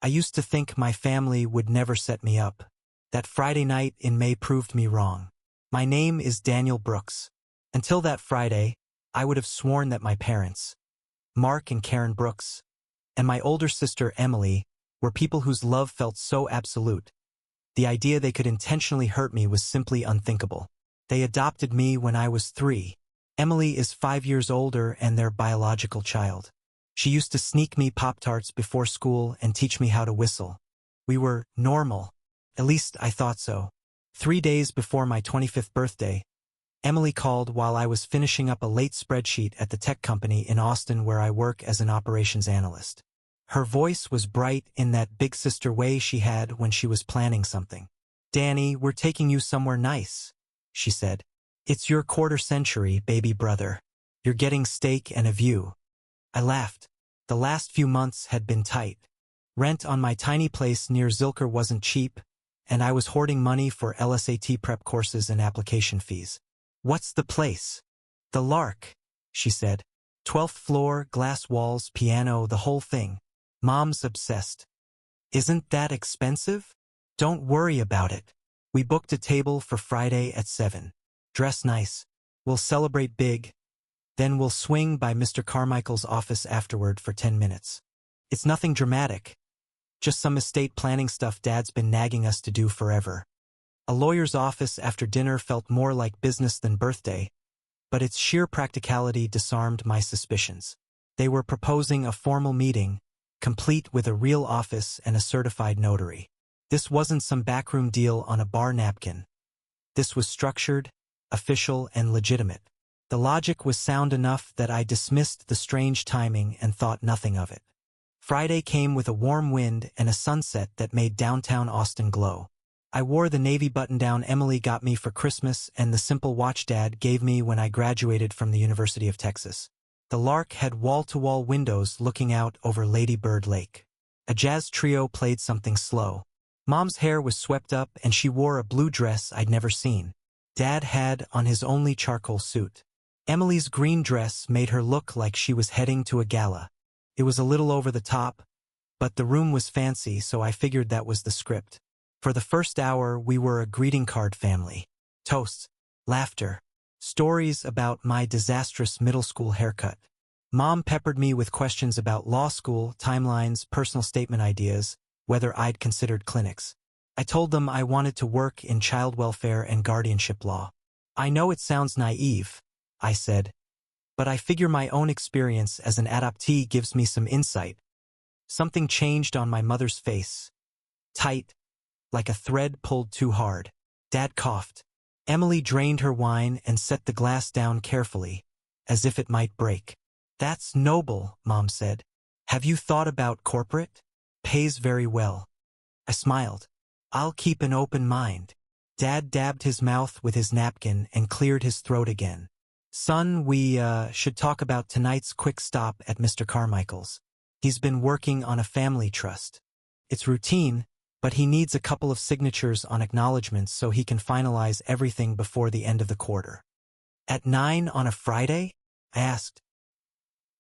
I used to think my family would never set me up. That Friday night in May proved me wrong. My name is Daniel Brooks. Until that Friday, I would have sworn that my parents, Mark and Karen Brooks, and my older sister Emily, were people whose love felt so absolute. The idea they could intentionally hurt me was simply unthinkable. They adopted me when I was 3. Emily is 5 years older and their biological child. She used to sneak me Pop-Tarts before school and teach me how to whistle. We were normal. At least I thought so. 3 days before my 25th birthday, Emily called while I was finishing up a late spreadsheet at the tech company in Austin where I work as an operations analyst. Her voice was bright in that big sister way she had when she was planning something. "Danny, we're taking you somewhere nice," she said. "It's your quarter century, baby brother. You're getting steak and a view." I laughed. The last few months had been tight. Rent on my tiny place near Zilker wasn't cheap, and I was hoarding money for LSAT prep courses and application fees. "What's the place?" "The Lark," she said. 12th floor, glass walls, piano, the whole thing. Mom's obsessed. "Isn't that expensive?" "Don't worry about it. We booked a table for Friday at 7. Dress nice. We'll celebrate big. Then we'll swing by Mr. Carmichael's office afterward for 10 minutes. It's nothing dramatic. Just some estate planning stuff Dad's been nagging us to do forever." A lawyer's office after dinner felt more like business than birthday, but its sheer practicality disarmed my suspicions. They were proposing a formal meeting, complete with a real office and a certified notary. This wasn't some backroom deal on a bar napkin. This was structured, official, and legitimate. The logic was sound enough that I dismissed the strange timing and thought nothing of it. Friday came with a warm wind and a sunset that made downtown Austin glow. I wore the navy button-down Emily got me for Christmas and the simple watch Dad gave me when I graduated from the University of Texas. The Lark had wall-to-wall windows looking out over Lady Bird Lake. A jazz trio played something slow. Mom's hair was swept up and she wore a blue dress I'd never seen. Dad had on his only charcoal suit. Emily's green dress made her look like she was heading to a gala. It was a little over the top, but the room was fancy, so I figured that was the script. For the first hour, we were a greeting card family. Toasts, laughter, stories about my disastrous middle school haircut. Mom peppered me with questions about law school, timelines, personal statement ideas, whether I'd considered clinics. I told them I wanted to work in child welfare and guardianship law. "I know it sounds naive," I said, "but I figure my own experience as an adoptee gives me some insight." Something changed on my mother's face. Tight, like a thread pulled too hard. Dad coughed. Emily drained her wine and set the glass down carefully, as if it might break. "That's noble," Mom said. "Have you thought about corporate? Pays very well." I smiled. "I'll keep an open mind." Dad dabbed his mouth with his napkin and cleared his throat again. "Son, we should talk about tonight's quick stop at Mr. Carmichael's. He's been working on a family trust. It's routine, but he needs a couple of signatures on acknowledgments so he can finalize everything before the end of the quarter." "At 9 on a Friday?" I asked.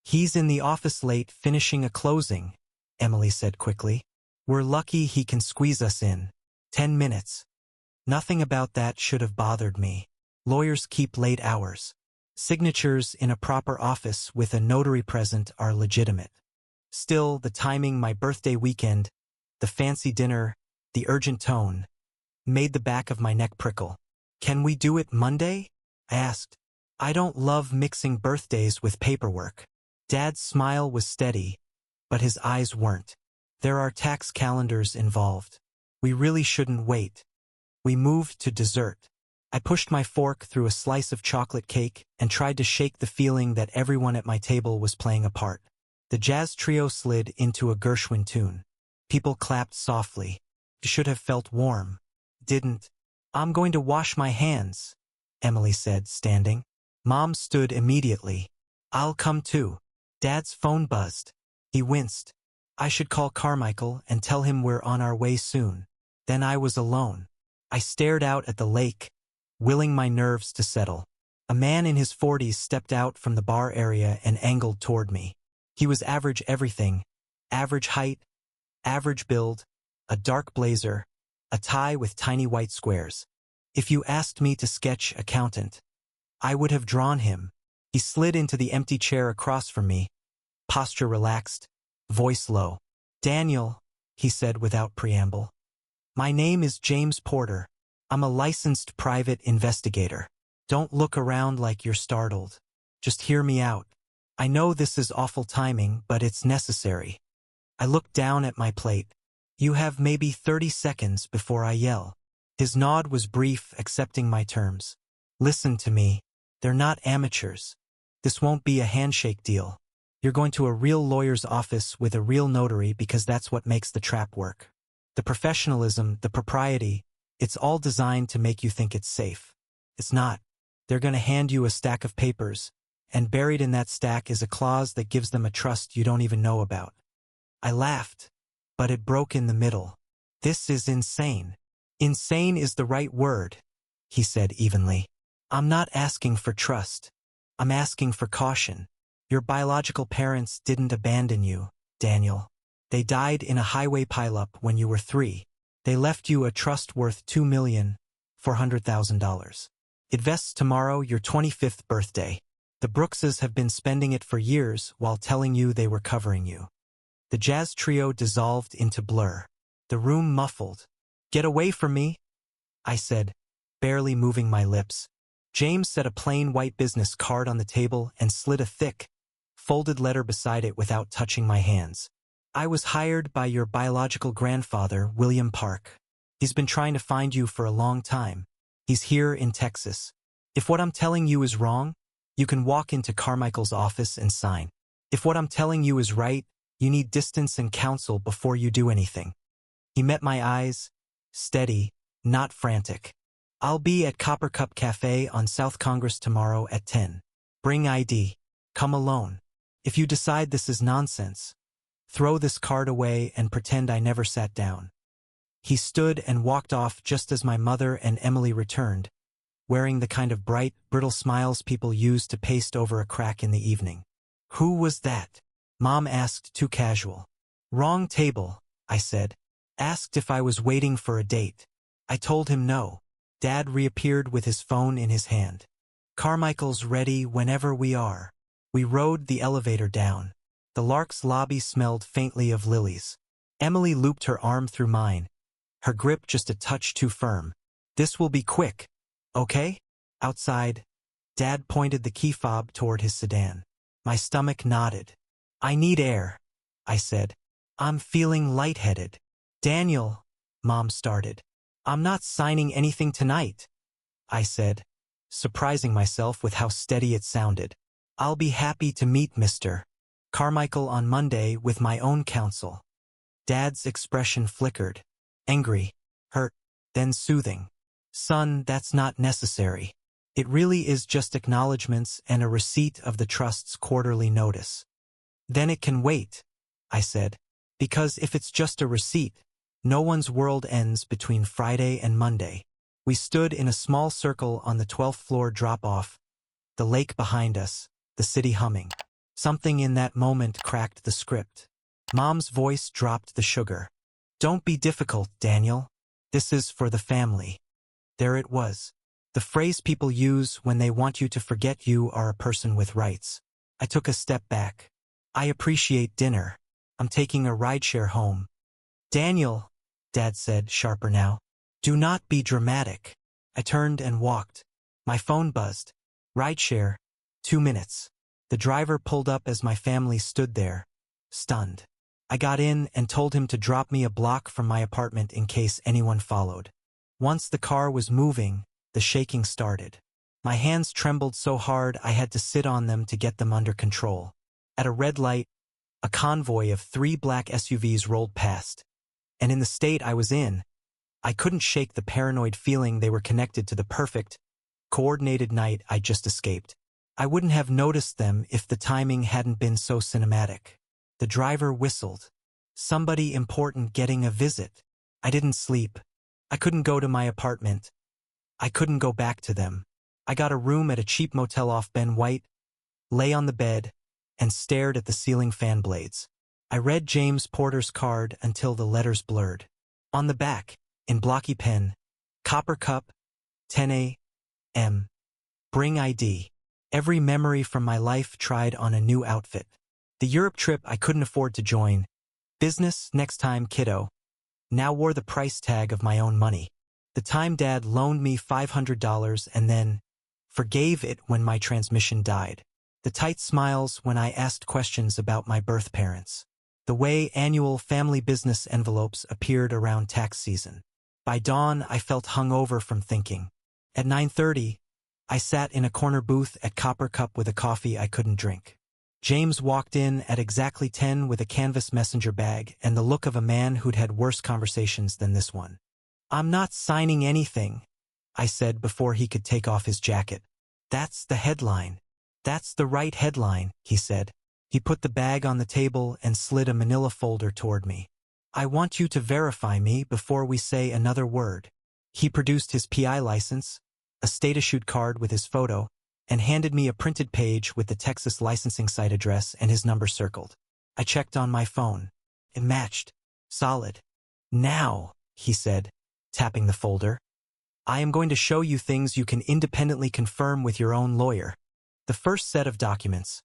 "He's in the office late finishing a closing," Emily said quickly. "We're lucky he can squeeze us in. 10 minutes. Nothing about that should have bothered me. Lawyers keep late hours. Signatures in a proper office with a notary present are legitimate. Still, the timing, my birthday weekend, the fancy dinner, the urgent tone, made the back of my neck prickle. "Can we do it Monday?" I asked. "I don't love mixing birthdays with paperwork." Dad's smile was steady, but his eyes weren't. "There are tax calendars involved. We really shouldn't wait." We moved to dessert. I pushed my fork through a slice of chocolate cake and tried to shake the feeling that everyone at my table was playing a part. The jazz trio slid into a Gershwin tune. People clapped softly. It should have felt warm. Didn't. "I'm going to wash my hands," Emily said, standing. Mom stood immediately. "I'll come too." Dad's phone buzzed. He winced. I should call Carmichael and tell him we're on our way soon. Then I was alone. I stared out at the lake, willing my nerves to settle. A man in his 40s stepped out from the bar area and angled toward me. He was average everything. Average height, Average build, a dark blazer, a tie with tiny white squares. If you asked me to sketch accountant, I would have drawn him. He slid into the empty chair across from me, posture relaxed, voice low. Daniel, he said without preamble. My name is James Porter. I'm a licensed private investigator. Don't look around like you're startled. Just hear me out. I know this is awful timing, but it's necessary. I look down at my plate. You have maybe 30 seconds before I yell. His nod was brief, accepting my terms. Listen to me. They're not amateurs. This won't be a handshake deal. You're going to a real lawyer's office with a real notary because that's what makes the trap work. The professionalism, the propriety, it's all designed to make you think it's safe. It's not. They're going to hand you a stack of papers, and buried in that stack is a clause that gives them a trust you don't even know about. I laughed, but it broke in the middle. This is insane. Insane is the right word, he said evenly. I'm not asking for trust. I'm asking for caution. Your biological parents didn't abandon you, Daniel. They died in a highway pileup when you were 3. They left you a trust worth $2,400,000. It vests tomorrow, your 25th birthday. The Brookses have been spending it for years while telling you they were covering you. The jazz trio dissolved into blur. The room muffled. Get away from me, I said, barely moving my lips. James set a plain white business card on the table and slid a thick, folded letter beside it without touching my hands. I was hired by your biological grandfather, William Park. He's been trying to find you for a long time. He's here in Texas. If what I'm telling you is wrong, you can walk into Carmichael's office and sign. If what I'm telling you is right, you need distance and counsel before you do anything. He met my eyes, steady, not frantic. I'll be at Copper Cup Cafe on South Congress tomorrow at 10. Bring ID. Come alone. If you decide this is nonsense, throw this card away and pretend I never sat down. He stood and walked off just as my mother and Emily returned, wearing the kind of bright, brittle smiles people use to paste over a crack in the evening. Who was that? Mom asked, too casual. Wrong table, I said. Asked if I was waiting for a date. I told him no. Dad reappeared with his phone in his hand. Carmichael's ready whenever we are. We rode the elevator down. The Lark's lobby smelled faintly of lilies. Emily looped her arm through mine, her grip just a touch too firm. This will be quick, okay? Outside, Dad pointed the key fob toward his sedan. My stomach nodded. I need air, I said. I'm feeling lightheaded. Daniel, Mom started. I'm not signing anything tonight, I said, surprising myself with how steady it sounded. I'll be happy to meet Mr. Carmichael on Monday with my own counsel. Dad's expression flickered. Angry, hurt, then soothing. Son, that's not necessary. It really is just acknowledgments and a receipt of the trust's quarterly notice. Then it can wait, I said, because if it's just a receipt, no one's world ends between Friday and Monday. We stood in a small circle on the 12th floor drop-off, the lake behind us, the city humming. Something in that moment cracked the script. Mom's voice dropped the sugar. Don't be difficult, Daniel. This is for the family. There it was. The phrase people use when they want you to forget you are a person with rights. I took a step back. I appreciate dinner. I'm taking a rideshare home. Daniel, Dad said, sharper now. Do not be dramatic. I turned and walked. My phone buzzed. Rideshare. 2 minutes. The driver pulled up as my family stood there, stunned. I got in and told him to drop me a block from my apartment in case anyone followed. Once the car was moving, the shaking started. My hands trembled so hard I had to sit on them to get them under control. At a red light, a convoy of 3 black SUVs rolled past. And in the state I was in, I couldn't shake the paranoid feeling they were connected to the perfect, coordinated night I just escaped. I wouldn't have noticed them if the timing hadn't been so cinematic. The driver whistled. Somebody important getting a visit. I didn't sleep. I couldn't go to my apartment. I couldn't go back to them. I got a room at a cheap motel off Ben White, lay on the bed, and stared at the ceiling fan blades. I read James Porter's card until the letters blurred. On the back, in blocky pen, Copper Cup, 10 a.m. Bring ID. Every memory from my life tried on a new outfit. The Europe trip I couldn't afford to join. Business next time, kiddo. Now wore the price tag of my own money. The time Dad loaned me $500 and then forgave it when my transmission died. The tight smiles when I asked questions about my birth parents. The way annual family business envelopes appeared around tax season. By dawn, I felt hungover from thinking. At 9:30, I sat in a corner booth at Copper Cup with a coffee I couldn't drink. James walked in at exactly 10 with a canvas messenger bag and the look of a man who'd had worse conversations than this one. "I'm not signing anything," I said before he could take off his jacket. "That's the headline." "That's the right headline," he said. He put the bag on the table and slid a manila folder toward me. "I want you to verify me before we say another word." He produced his PI license, a state-issued card with his photo, and handed me a printed page with the Texas licensing site address and his number circled. I checked on my phone. It matched. Solid. "Now," he said, tapping the folder, "I am going to show you things you can independently confirm with your own lawyer." The first set of documents.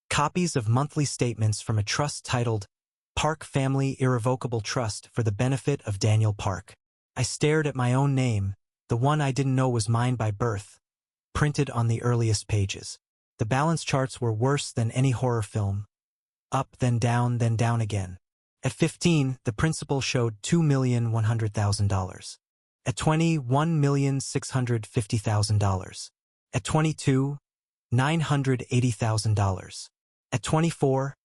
Copies of monthly statements from a trust titled Park Family Irrevocable Trust for the benefit of Daniel Park. I stared at my own name, the one I didn't know was mine by birth, printed on the earliest pages. The balance charts were worse than any horror film. Up, then down again. At 15, the principal showed $2,100,000. At 20, $1,650,000. At 22, $980,000. At 24,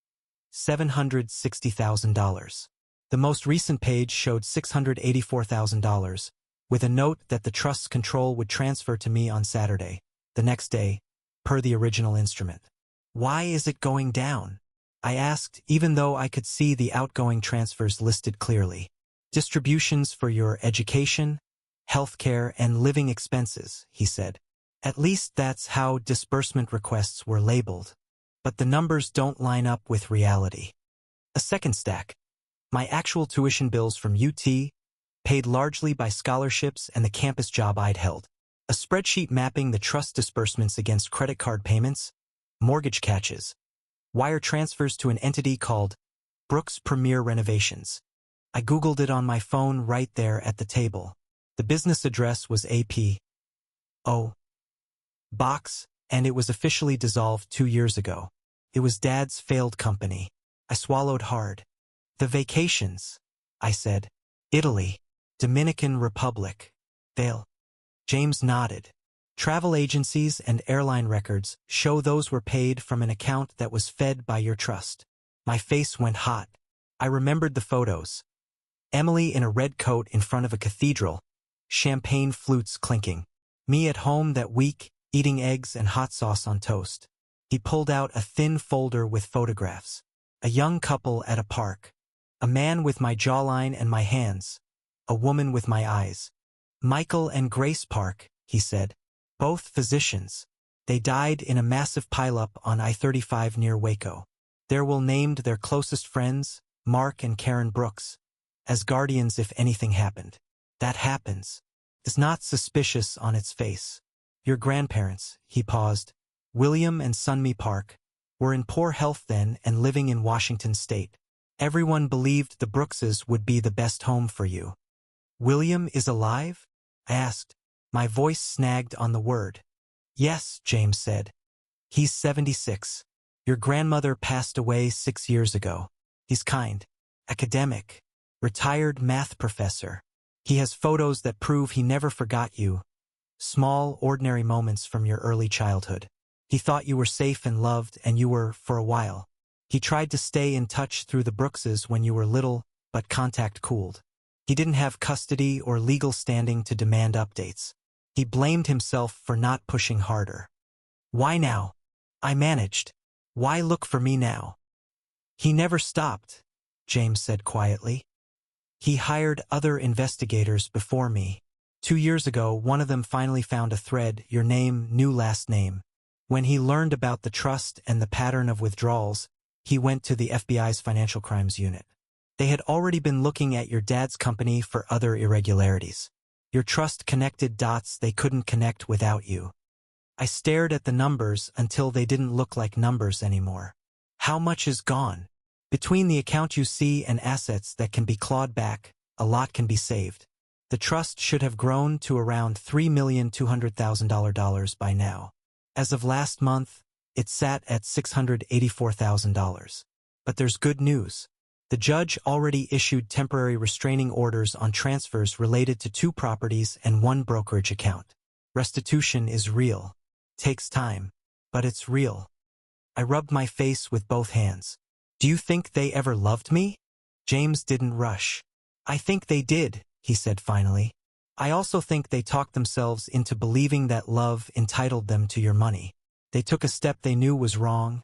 $760,000. The most recent page showed $684,000, with a note that the trust's control would transfer to me on Saturday, the next day, per the original instrument. "Why is it going down?" I asked, even though I could see the outgoing transfers listed clearly. "Distributions for your education, healthcare, and living expenses," he said. "At least that's how disbursement requests were labeled. But the numbers don't line up with reality." A second stack. My actual tuition bills from UT, paid largely by scholarships and the campus job I'd held. A spreadsheet mapping the trust disbursements against credit card payments, mortgage catches, wire transfers to an entity called Brooks Premier Renovations. I Googled it on my phone right there at the table. The business address was AP.O. Box, and it was officially dissolved 2 years ago. It was Dad's failed company. I swallowed hard. "The vacations," I said. "Italy, Dominican Republic, Vail." James nodded. "Travel agencies and airline records show those were paid from an account that was fed by your trust." My face went hot. I remembered the photos. Emily in a red coat in front of a cathedral, champagne flutes clinking. Me at home that week, eating eggs and hot sauce on toast. He pulled out a thin folder with photographs. A young couple at a park. A man with my jawline and my hands. A woman with my eyes. "Michael and Grace Park," he said. "Both physicians. They died in a massive pileup on I-35 near Waco. They're named their closest friends, Mark and Karen Brooks, as guardians if anything happened. That happens. It's not suspicious on its face. Your grandparents," he paused, "William and Sunmi Park, were in poor health then and living in Washington state. Everyone believed the Brookses would be the best home for you." "William is alive?" I asked. My voice snagged on the word. "Yes," James said. "He's 76. Your grandmother passed away 6 years ago. He's kind, academic, retired math professor. He has photos that prove he never forgot you. Small, ordinary moments from your early childhood. He thought you were safe and loved, and you were for a while. He tried to stay in touch through the Brookses when you were little, but contact cooled. He didn't have custody or legal standing to demand updates. He blamed himself for not pushing harder. Why now? I managed. Why look for me now? He never stopped, James said quietly. He hired other investigators before me. 2 years ago, one of them finally found a thread, your name, new last name. When he learned about the trust and the pattern of withdrawals, He went to the FBI's Financial Crimes Unit. They had already been looking at your dad's company for other irregularities. Your trust connected dots they couldn't connect without you. I stared at the numbers until they didn't look like numbers anymore. How much is gone? Between the account you see and assets that can be clawed back, a lot can be saved. The trust should have grown to around $3,200,000 by now. As of last month, it sat at $684,000. But there's good news. The judge already issued temporary restraining orders on transfers related to 2 properties and 1 brokerage account. Restitution is real. Takes time, but it's real. I rubbed my face with both hands. Do you think they ever loved me? James didn't rush. I think they did, he said finally. I also think they talked themselves into believing that love entitled them to your money. They took a step they knew was wrong,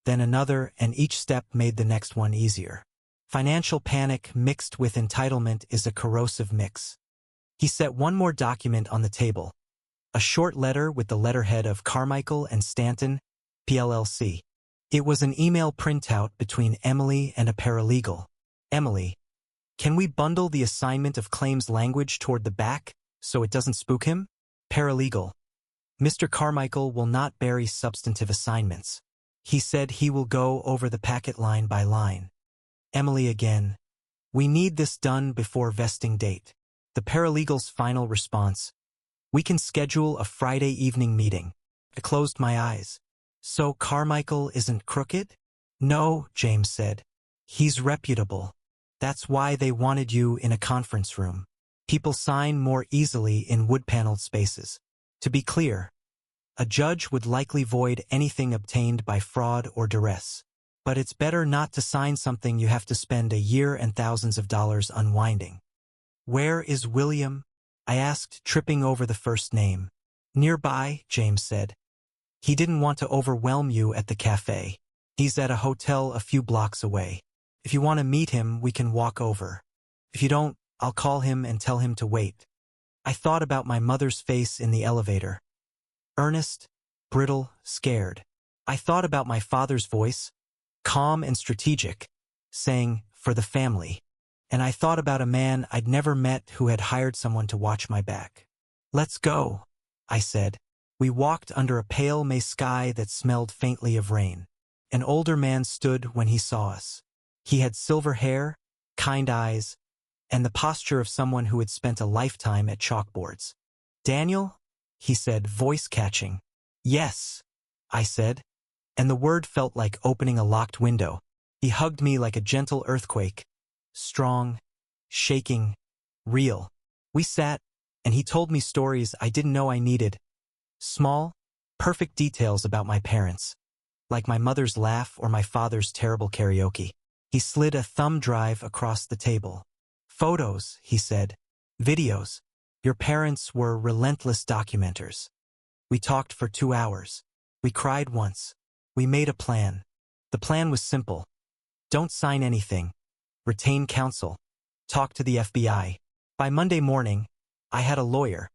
then another, and each step made the next one easier. Financial panic mixed with entitlement is a corrosive mix. He set one more document on the table. A short letter with the letterhead of Carmichael and Stanton, PLLC. It was an email printout between Emily and a paralegal. Emily, can we bundle the assignment of claims language toward the back so it doesn't spook him? Paralegal, Mr. Carmichael will not bury substantive assignments. He said he will go over the packet line by line. Emily again, we need this done before vesting date. The paralegal's final response, we can schedule a Friday evening meeting. I closed my eyes. So Carmichael isn't crooked? No, James said. He's reputable. That's why they wanted you in a conference room. People sign more easily in wood-paneled spaces. To be clear, a judge would likely void anything obtained by fraud or duress. But it's better not to sign something you have to spend a year and thousands of dollars unwinding. Where is William? I asked, tripping over the first name. Nearby, James said. He didn't want to overwhelm you at the cafe. He's at a hotel a few blocks away. If you want to meet him, we can walk over. If you don't, I'll call him and tell him to wait. I thought about my mother's face in the elevator. Earnest, brittle, scared. I thought about my father's voice, calm and strategic, saying, for the family. And I thought about a man I'd never met who had hired someone to watch my back. Let's go, I said. We walked under a pale May sky that smelled faintly of rain. An older man stood when he saw us. He had silver hair, kind eyes, and the posture of someone who had spent a lifetime at chalkboards. Daniel? He said, voice catching. Yes, I said, and the word felt like opening a locked window. He hugged me like a gentle earthquake. Strong, shaking, real. We sat, and he told me stories I didn't know I needed. Small, perfect details about my parents, like my mother's laugh or my father's terrible karaoke. He slid a thumb drive across the table. Photos, he said. Videos. Your parents were relentless documenters. We talked for 2 hours. We cried once. We made a plan. The plan was simple. Don't sign anything. Retain counsel. Talk to the FBI. By Monday morning, I had a lawyer,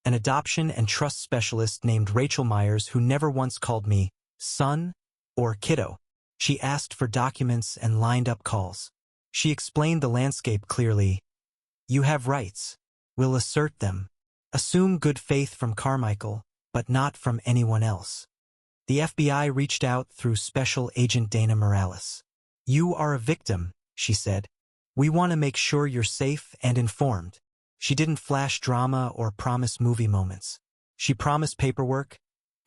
an adoption and trust specialist named Rachel Myers who never once called me son or kiddo. She asked for documents and lined up calls. She explained the landscape clearly. You have rights. We'll assert them. Assume good faith from Carmichael, but not from anyone else. The FBI reached out through Special Agent Dana Morales. You are a victim, she said. We want to make sure you're safe and informed. She didn't flash drama or promise movie moments. She promised paperwork,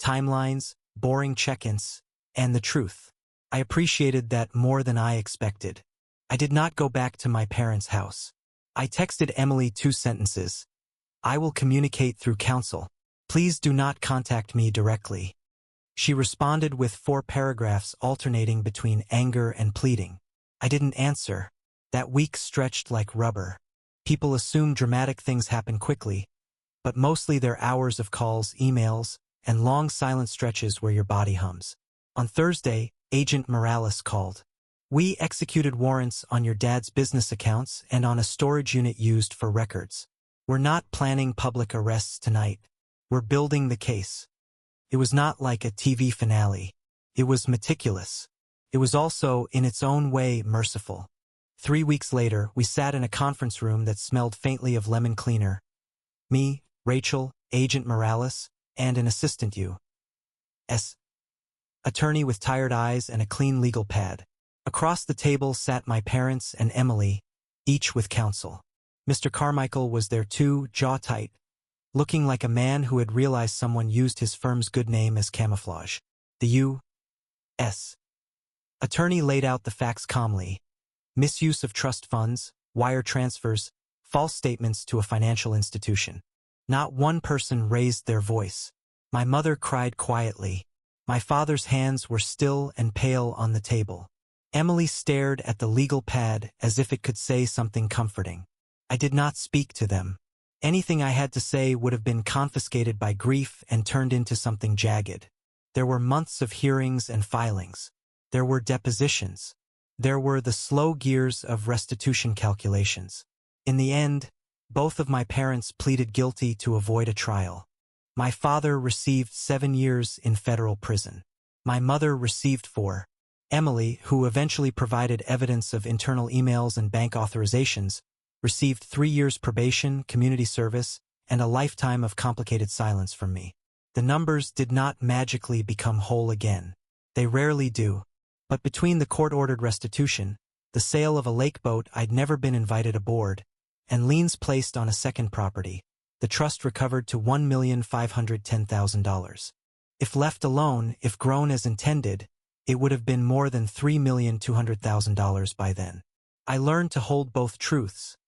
timelines, boring check-ins, and the truth. I appreciated that more than I expected. I did not go back to my parents' house. I texted Emily 2 sentences. I will communicate through counsel. Please do not contact me directly. She responded with 4 paragraphs alternating between anger and pleading. I didn't answer. That week stretched like rubber. People assume dramatic things happen quickly, but mostly they're hours of calls, emails, and long silent stretches where your body hums. On Thursday, Agent Morales called. We executed warrants on your dad's business accounts and on a storage unit used for records. We're not planning public arrests tonight. We're building the case. It was not like a TV finale. It was meticulous. It was also, in its own way, merciful. 3 weeks later, we sat in a conference room that smelled faintly of lemon cleaner. Me, Rachel, Agent Morales, and an assistant U.S. attorney with tired eyes and a clean legal pad. Across the table sat my parents and Emily, each with counsel. Mr. Carmichael was there too, jaw tight, looking like a man who had realized someone used his firm's good name as camouflage. The U.S. attorney laid out the facts calmly. Misuse of trust funds, wire transfers, false statements to a financial institution. Not one person raised their voice. My mother cried quietly. My father's hands were still and pale on the table. Emily stared at the legal pad as if it could say something comforting. I did not speak to them. Anything I had to say would have been confiscated by grief and turned into something jagged. There were months of hearings and filings. There were depositions. There were the slow gears of restitution calculations. In the end, both of my parents pleaded guilty to avoid a trial. My father received 7 years in federal prison. My mother received 4. Emily, who eventually provided evidence of internal emails and bank authorizations, received 3 years probation, community service, and a lifetime of complicated silence from me. The numbers did not magically become whole again. They rarely do. But between the court-ordered restitution, the sale of a lake boat I'd never been invited aboard, and liens placed on a second property, the trust recovered to $1,510,000. If left alone, if grown as intended, it would have been more than $3,200,000 by then. I learned to hold both truths.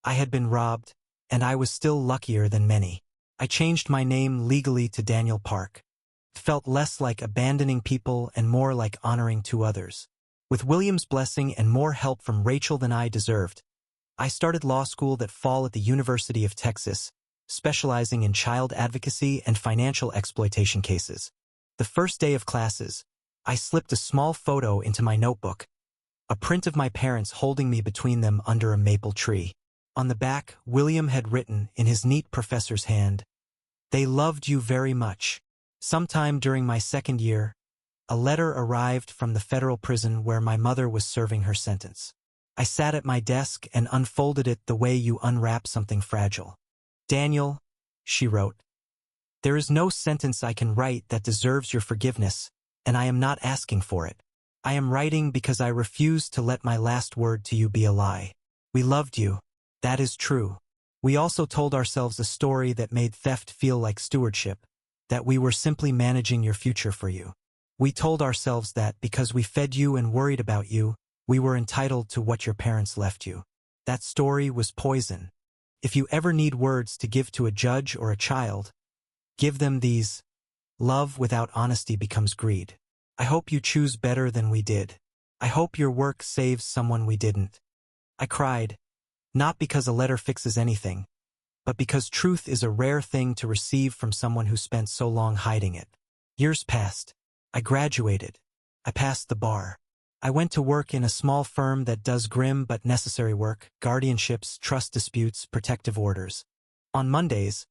I had been robbed, and I was still luckier than many. I changed my name legally to Daniel Park. It felt less like abandoning people and more like honoring 2 others. With William's blessing and more help from Rachel than I deserved, I started law school that fall at the University of Texas, specializing in child advocacy and financial exploitation cases. The first day of classes, I slipped a small photo into my notebook, a print of my parents holding me between them under a maple tree. On the back, William had written, in his neat professor's hand, "They loved you very much." Sometime during my second year, a letter arrived from the federal prison where my mother was serving her sentence. I sat at my desk and unfolded it the way you unwrap something fragile. "Daniel," she wrote, "there is no sentence I can write that deserves your forgiveness, and I am not asking for it. I am writing because I refuse to let my last word to you be a lie. We loved you. That is true. We also told ourselves a story that made theft feel like stewardship, that we were simply managing your future for you. We told ourselves that because we fed you and worried about you, we were entitled to what your parents left you. That story was poison. If you ever need words to give to a judge or a child, give them these. Love without honesty becomes greed. I hope you choose better than we did. I hope your work saves someone we didn't." I cried, not because a letter fixes anything, but because truth is a rare thing to receive from someone who spent so long hiding it. Years passed. I graduated. I passed the bar. I went to work in a small firm that does grim but necessary work, guardianships, trust disputes, protective orders. On Mondays,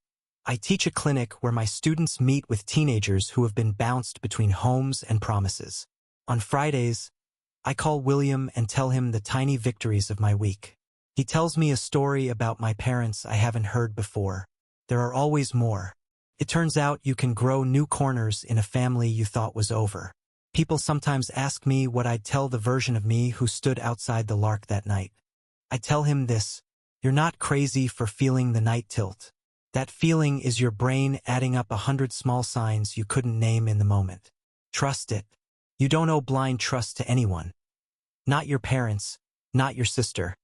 I teach a clinic where my students meet with teenagers who have been bounced between homes and promises. On Fridays, I call William and tell him the tiny victories of my week. He tells me a story about my parents I haven't heard before. There are always more. It turns out you can grow new corners in a family you thought was over. People sometimes ask me what I'd tell the version of me who stood outside the Lark that night. I tell him this: you're not crazy for feeling the night tilt. That feeling is your brain adding up 100 small signs you couldn't name in the moment. Trust it. You don't owe blind trust to anyone. Not your parents, not your sister,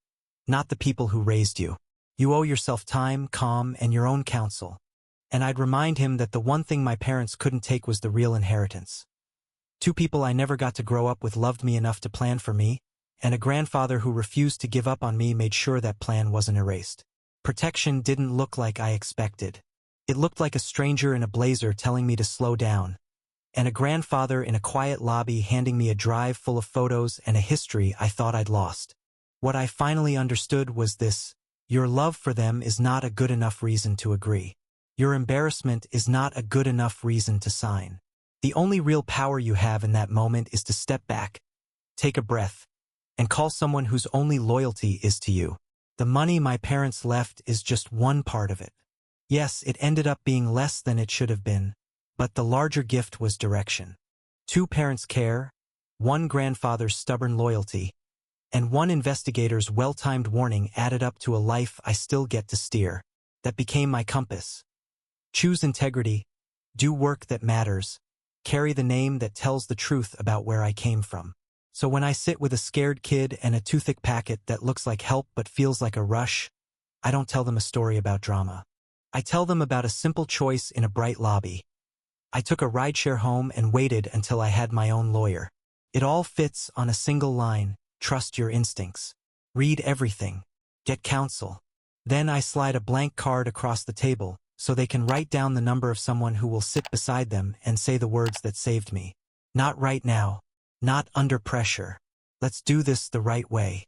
not the people who raised you. You owe yourself time, calm, and your own counsel. And I'd remind him that the one thing my parents couldn't take was the real inheritance. 2 people I never got to grow up with loved me enough to plan for me, and a grandfather who refused to give up on me made sure that plan wasn't erased. Protection didn't look like I expected. It looked like a stranger in a blazer telling me to slow down, and a grandfather in a quiet lobby handing me a drive full of photos and a history I thought I'd lost. What I finally understood was this: your love for them is not a good enough reason to agree. Your embarrassment is not a good enough reason to sign. The only real power you have in that moment is to step back, take a breath, and call someone whose only loyalty is to you. The money my parents left is just one part of it. Yes, it ended up being less than it should have been, but the larger gift was direction. 2 parents' care, 1 grandfather's stubborn loyalty, and 1 investigator's well-timed warning added up to a life I still get to steer. That became my compass. Choose integrity, do work that matters, carry the name that tells the truth about where I came from. So when I sit with a scared kid and a toothache packet that looks like help but feels like a rush, I don't tell them a story about drama. I tell them about a simple choice in a bright lobby. I took a rideshare home and waited until I had my own lawyer. It all fits on a single line: trust your instincts. Read everything. Get counsel. Then I slide a blank card across the table so they can write down the number of someone who will sit beside them and say the words that saved me. Not right now. Not under pressure. Let's do this the right way.